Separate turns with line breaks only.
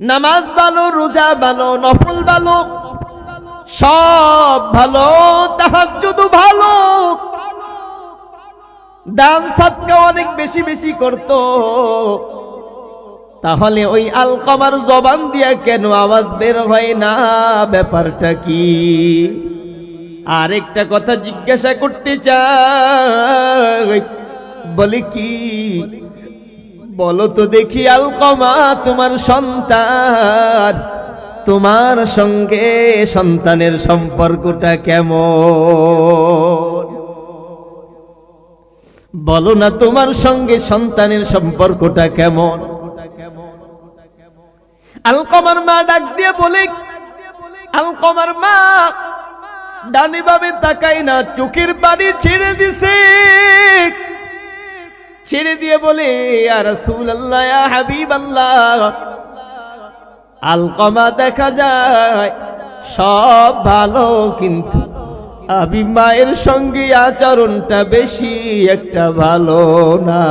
নামাজ ভালো, রোজা ভালো, নফল ভালো, সব ভালো, তাহাজ্জুদ ভালো, দান সদকা অনেক বেশি বেশি করত। তাহলে ওই আলকামার জবান দিয়া কেন আওয়াজ বের হয় না? ব্যাপারটা কি? আরেকটা কথা জিজ্ঞাসা করতে চাই, বলে কি, বলো তো দেখি আলকামা, তোমার সন্তান, তোমার সঙ্গে সন্তানের সম্পর্কটা কেমন? বলো না, তোমার সঙ্গে সন্তানের সম্পর্কটা কেমন? আলকামার মা ডাক দিয়ে বলে, আলকামার মা ডানে বামে তাকায় না, চোখের পানি ছেড়ে দিছে। ছেড়ে দিয়ে বলে, ইয়া রাসূলুল্লাহ, ইয়া হাবিবাল্লাহ, আলকামা দেখা যায় সব ভালো, কিন্তু আমি মায়ের সঙ্গে আচরণটা বেশি একটা ভালো না।